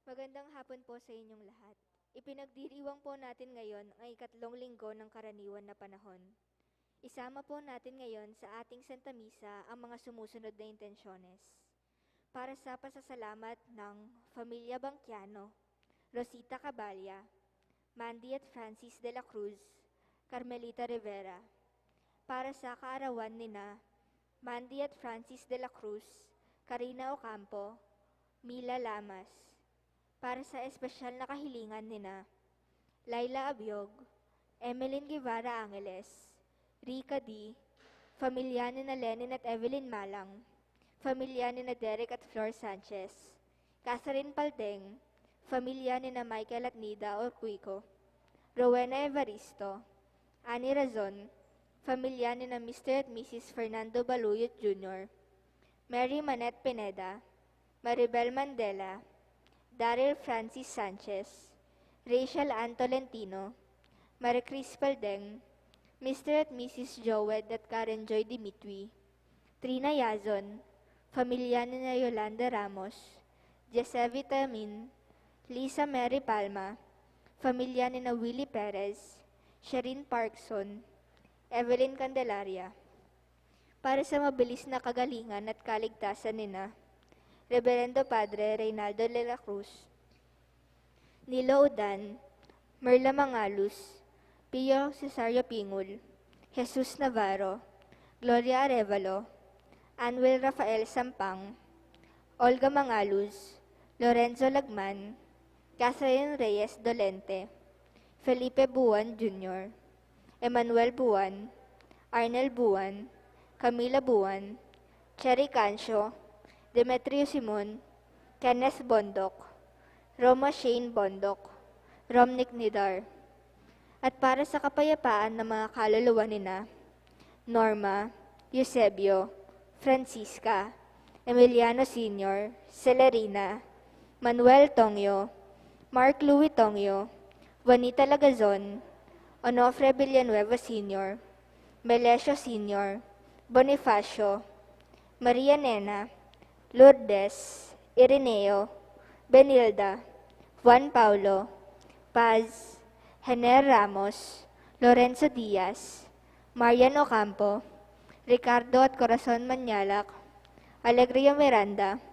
Magandang hapon po sa inyong lahat. Ipinagdiriwang po natin ngayon ang ikatlong linggo ng karaniwan na panahon. Isama po natin ngayon sa ating Santa Misa ang mga sumusunod na intensyones. Para sa pasasalamat ng Familia Bangkiano, Rosita Caballa, Mandy at Francis de la Cruz, Carmelita Rivera. Para sa kaarawan nina Mandy at Francis de la Cruz, Karina Ocampo, Mila Lamas. Para sa espesyal na kahilingan nina Laila Abiog, Emeline Guevara Angeles, Rica D., pamilya nina Lenin at Evelyn Malang, pamilya nina Derek at Flor Sanchez, Catherine Paldeng, pamilya nina Michael at Nida Orquico, Rowena Evaristo, Annie Razon, pamilya nina Mr. at Mrs. Fernando Baluyot Jr., Mary Manette Pineda, Maribel Mandela, Daryl Francis Sanchez, Rachel Ann Tolentino, Maricris Paldeng, Mr. at Mrs. Joed at Karen Joy Dimitri, Trina Yazon, pamilya nina Yolanda Ramos, Josevi Tamin, Lisa Mary Palma, pamilya nina Willie Perez, Sherin Parkson, Evelyn Candelaria. Para sa mabilis na kagalingan at kaligtasan nina Reverendo Padre Reynaldo de la Cruz, Nilo Udan, Merla Mangalus, Pio Cesario Pingul, Jesus Navarro, Gloria Arevalo, Anwel Rafael Sampang, Olga Mangalus, Lorenzo Lagman, Catherine Reyes Dolente, Felipe Buwan Jr., Emmanuel Buwan, Arnel Buwan, Camila Buwan, Cherry Cancio, Demetrio Simon, Kenneth Bondok, Roma Shane Bondok, Romnick Nidar. At para sa kapayapaan ng mga kaluluwa nina Norma, Eusebio, Francisca, Emiliano Sr., Celerina, Manuel Tongyo, Mark Louis Tongyo, Juanita Lagazon, Onofre Villanueva Sr., Melesio Sr., Bonifacio, Maria Nena, Lourdes, Ireneo, Benilda, Juan Paulo, Paz, Hener Ramos, Lorenzo Diaz, Marian Ocampo, Ricardo at Corazon Manyalak, Alegria Miranda,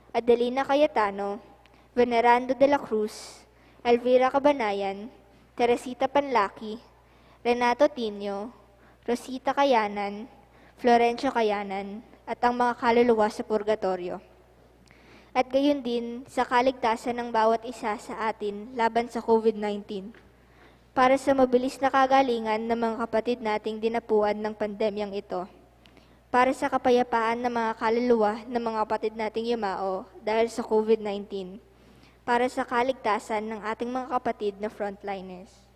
Adelina Cayetano, Venerando de la Cruz, Elvira Cabanayan, Teresita Panlaki, Renato Tinio, Rosita Cayanan, Florencio Cayanan, at ang mga kaluluwa sa purgatorio. At gayon din sa kaligtasan ng bawat isa sa atin laban sa COVID-19. Para sa mabilis na kagalingan ng mga kapatid nating dinapuan ng pandemyang ito. Para sa kapayapaan ng mga kaluluwa ng mga kapatid nating yumao dahil sa COVID-19. Para sa kaligtasan ng ating mga kapatid na frontliners.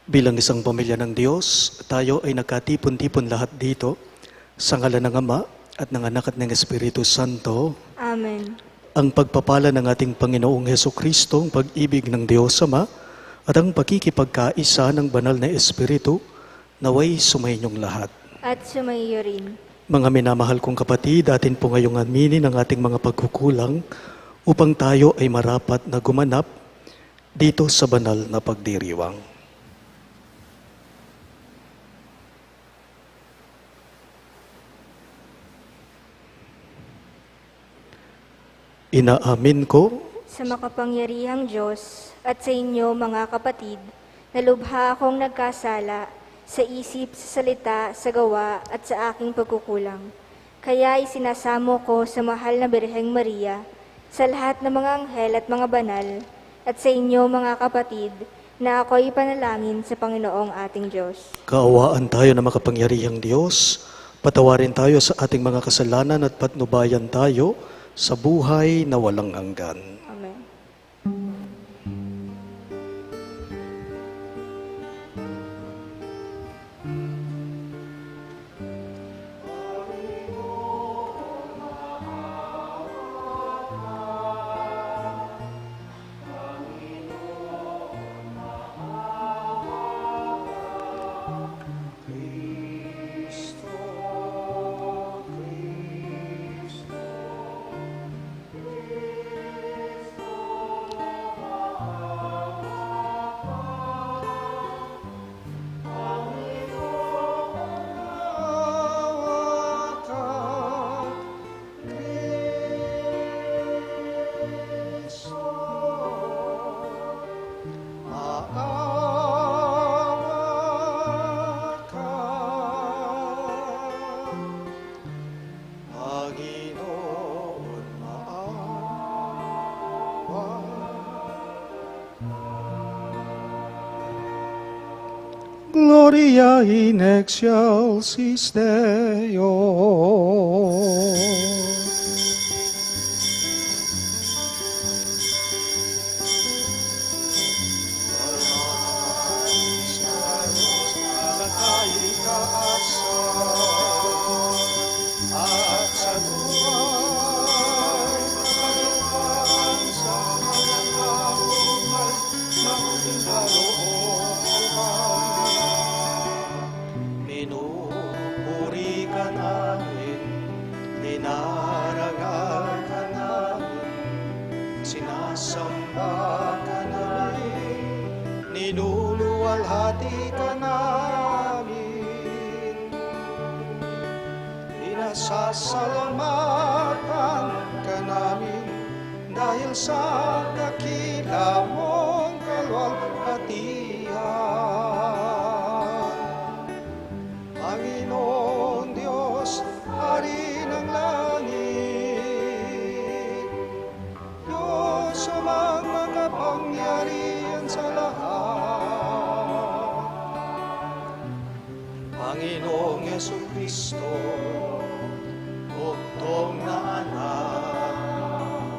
Bilang isang pamilya ng Diyos, tayo ay nagkatipon-tipon lahat dito sa ngalan ng Ama at ng Anak at ng Espiritu Santo. Amen. Ang pagpapala ng ating Panginoong Hesukristo, ang pag-ibig ng Diyos Ama, at ang pakikipagkaisa ng banal na Espiritu, naway sumainyong lahat. At sumaiyo rin. Mga minamahal kong kapatid, atin po ngayong aminin ang ating mga pagkukulang upang tayo ay marapat na gumanap dito sa banal na pagdiriwang. Inaamin ko Sa makapangyarihang Diyos at sa inyo mga kapatid, na lubha akong nagkasala sa isip, sa salita, sa gawa at sa aking pagkukulang. Kaya isinasamo ko sa mahal na Birheng Maria, sa lahat ng mga anghel at mga banal, at sa inyo mga kapatid, na ako'y ipanalangin sa Panginoong ating Diyos. kaawaan tayo na makapangyarihang Diyos, patawarin tayo sa ating mga kasalanan at patnubayan tayo sa buhay na walang hanggan. Amen. Gloria in excelsis Deo. At sa dalamhati ka namin. Pinasasalamatan ka namin dahil sa dakila mong kalwalhatian. Panginoong Diyos, Hari ng langit, Diyos sumang makapangyarihan sa lahat. Panginoong Jesucristo, bugtong na anak,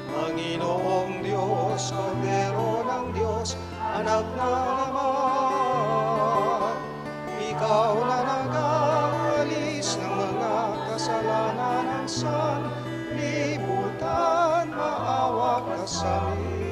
Panginoong Diyos, Kordero ng Diyos, anak na naman, ikaw na nag-aalis ng mga kasalanan ng sanlibutan, maawa ka sa amin.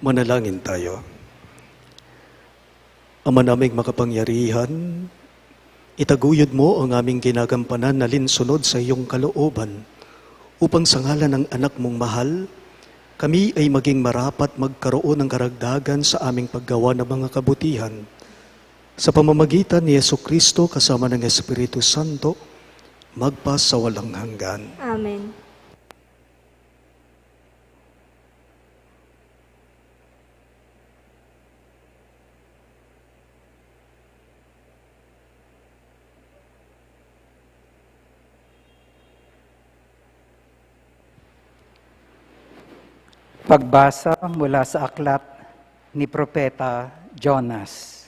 Manalangin tayo. Ama naming makapangyarihan, itaguyod mo ang aming ginagampanan na linsunod sa iyong kalooban upang sa ngalan ng anak mong mahal, kami ay maging marapat magkaroon ng karagdagan sa aming paggawa ng mga kabutihan. Sa pamamagitan ni Jesucristo kasama ng Espiritu Santo, magpa sa walang hanggan. Amen. Pagbasa mula sa aklat ni Propeta Jonas.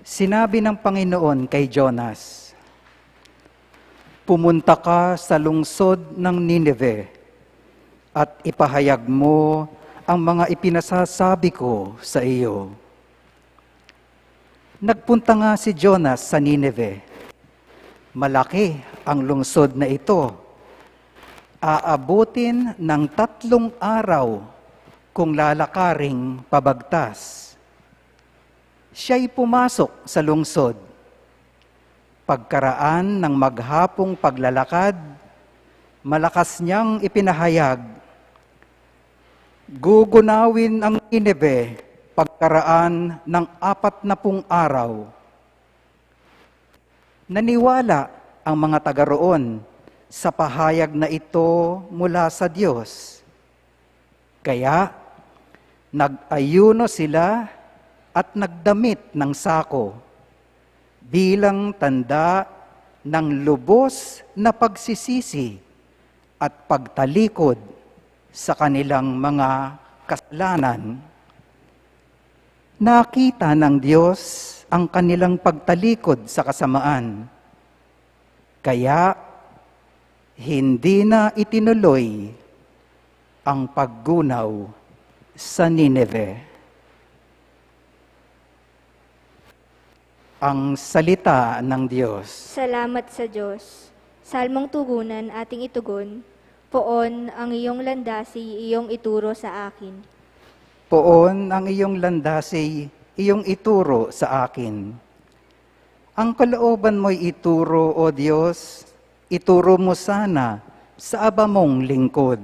Sinabi ng Panginoon kay Jonas, "Pumunta ka sa lungsod ng Nineve at ipahayag mo ang mga ipinasasabi ko sa iyo." Nagpunta nga si Jonas sa Nineve. Malaki ang lungsod na ito. Aabutin ng 3 araw kung lalakaring pabagtas. Siya'y pumasok sa lungsod. Pagkaraan ng maghapong paglalakad, malakas niyang ipinahayag, "Gugunawin ang Nineve pagkaraan ng 40 araw." Naniwala ang mga taga roon sa pahayag na ito mula sa Diyos. Kaya, nag-ayuno sila at nagdamit ng sako bilang tanda ng lubos na pagsisisi at pagtalikod sa kanilang mga kasalanan. Nakita ng Diyos ang kanilang pagtalikod sa kasamaan. Kaya, hindi na itinuloy ang paggunaw sa Nineve. Ang salita ng Diyos. Salamat sa Diyos. Salmong tugunan ating itugon, poon ang iyong landasi iyong ituro sa akin. Poon ang iyong landasi, iyong ituro sa akin. Ang kalooban mo'y ituro, O Diyos, ituro mo sana sa aba mong lingkod.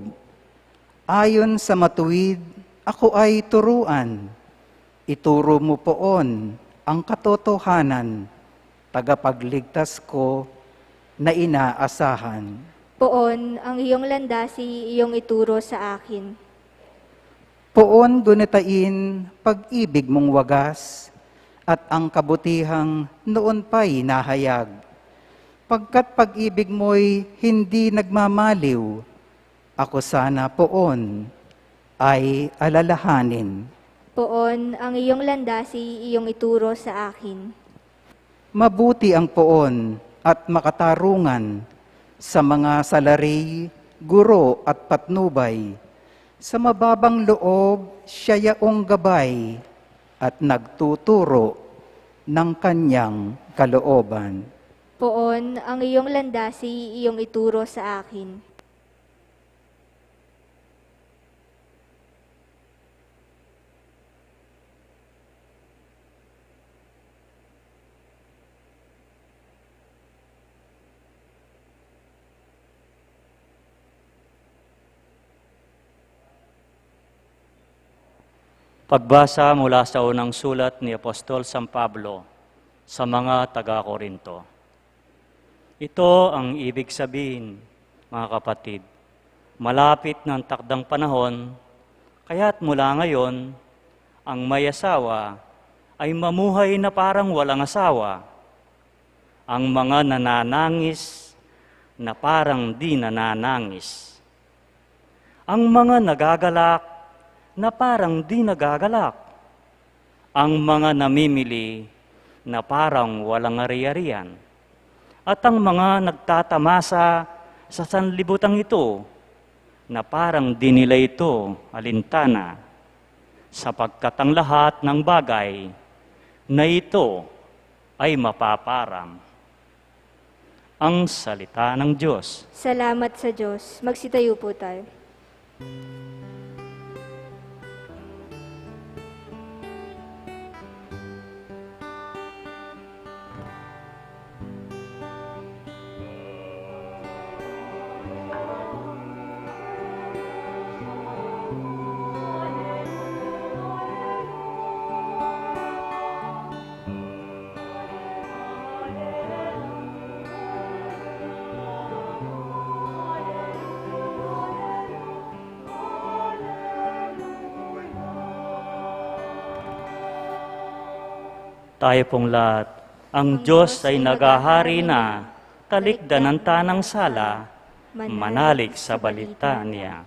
Ayon sa matuwid, ako ay turuan. Ituro mo poon ang katotohanan, tagapagligtas ko na inaasahan. Poon ang iyong landasi, iyong ituro sa akin. Poon gunitain pag-ibig mong wagas, at ang kabutihang noon pa'y nahayag. Pagkat pag-ibig mo'y hindi nagmamaliw, ako sana poon ay alalahanin. Poon ang iyong landasi, iyong ituro sa akin. Mabuti ang poon at makatarungan sa mga salari, guro at patnubay. Sa mababang loob, siya yaong gabay at nagtuturo ng kanyang kalooban. Poon ang iyong landasi, iyong ituro sa akin. Pagbasa mula sa unang sulat ni Apostol San Pablo sa mga taga-Korinto. Ito ang ibig sabihin, mga kapatid. Malapit ng takdang panahon, kaya't mula ngayon, ang may asawa ay mamuhay na parang walang asawa. Ang mga nananangis na parang di nananangis. Ang mga nagagalak na parang di nagagalak. Ang mga namimili na parang walang ari-arian. At ang mga nagtatamasa sa sanlibutang ito na parang di nila ito alintana, sapagkat ang lahat ng bagay na ito ay mapaparang. Ang salita ng Diyos. Salamat sa Diyos. Magsitayo po tayo. Tayo pong lahat, ang Diyos ay nagahari na, talikdan ng tanang sala, manalig sa balita niya.